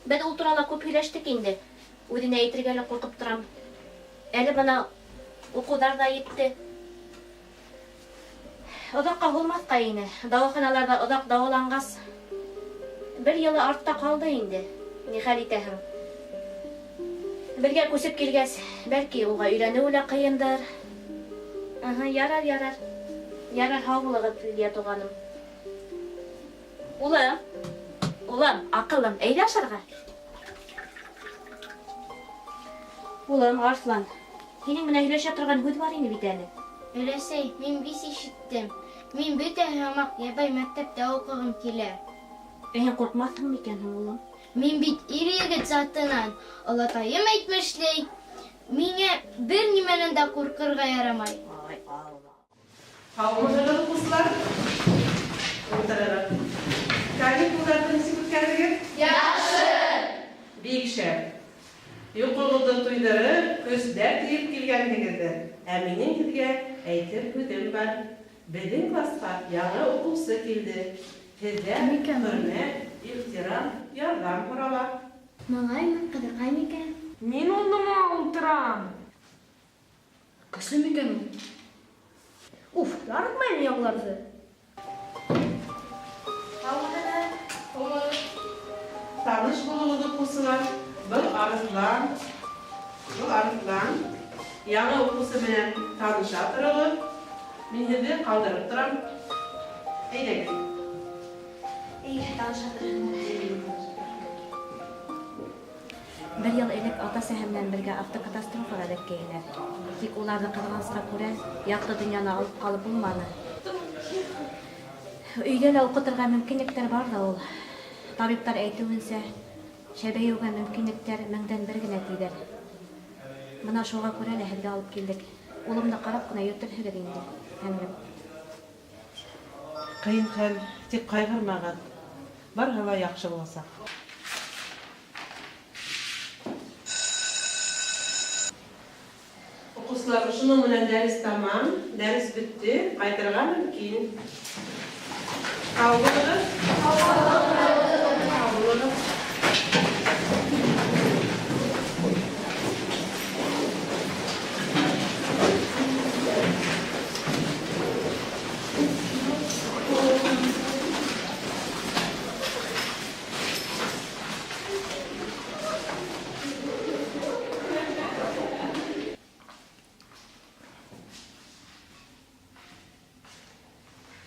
Ben ultrala көп һөйләштек инде. Үҙенә әйтергә лә ҡурҡып торам. Әле бына уҡыуҙар ҙа етте. Оҙаҡҡа һуҙмаҫҡа ине. Дауаханаларҙа оҙаҡ дауаланғас, бер йылы артта ҡалды инде. Ни хәл итәһең? Бергә күсеп килгәс, бәлки уға өйләнеү лә ҡыйындыр. Ярар. Ярар, һау булығыҙ, Лилиә туғаным. Улым, аҡылым, әйҙә ашарға. Улым, Арслан, һинең менән һөйләшә торған һүҙ бар ине бит әле. Өләсәй, мин бис ишеттем. Мин бөтә һымаҡ ябай мәктәптә уҡығым килә. Һин ҡурҡмаҫһың микән, улым? Мин бит ир-егет затынан. Олатайым әйтмешләй. Миңә бер нимәнән дә ҡурҡырға ярамай. Һаумыһығыҙ, уҡыусылар? Ултырығыҙ. Каникулдарҙы нисек үткәрҙегеҙ? Яҡшы! Бик шәп. Йоҡоғоҙҙо туйҙырып, көстәр тейеп килгәнһегеҙҙер. Ә минең һеҙгә әйтер һүҙем бар. Беҙҙең класҡа яңы уҡыусы килде. Һеҙҙән хөрмәт, ихтирам, ярҙам һорала. Малаймы, ҡыҙыҡай микән? Мин улыма ултырам. Көслө микән ул? Уф, ярытмайым яңларҙы. Таныш булығыҙ, уҡыусылар. Был Арыҫлан. Яңы уҡыусы менән таныша торығыҙ. Мин һеҙҙе ҡалдырып торам. Әйҙәгеҙ. Таныша торһон. Бер йыл элек ата-әсәһе менән бергә автокатастрофаға эләккәйнеләр. Тик уларҙы ҡыҙғанысҡа күрә, яҡты донъяны алып ҡалып булманы. Өйҙә лә уҡытырға мөмкинлектәр бар да ул. Табиптар әйтеүенсә, шәбәйеүгә мөмкинлектәр 1000-дән 1 генә тиҙәр. Бына шуға күрә лә һеҙгә алып килдек. Улымды ҡарап ҡына йөрөтөрһөгөҙ инде. Һәңгәм. Ҡыйын хәл, тик ҡайғырмағыҙ. Барыһы ла яҡшы буласаҡ. Уҡыусылар, шуның менән дәрес тамам, дәрес бөттө, ҡайтырға мөмкин. Һау булығыҙ. Һау булығыҙ.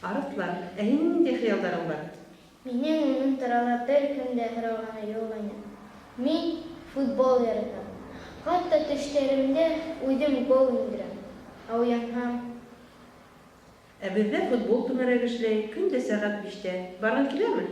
Арыҫлан, ә һинең ниндәй хыялдарың бар? Минең уның турала бер кем дә һорағаны юҡ ине. Мин футбол яратам. Хатта төштәремдә үҙем гол индерәм. Ә уянһам, Ә беҙҙә футбол түңәрәге эшләй, көндә сәғәт 5-тә. Барған киләме?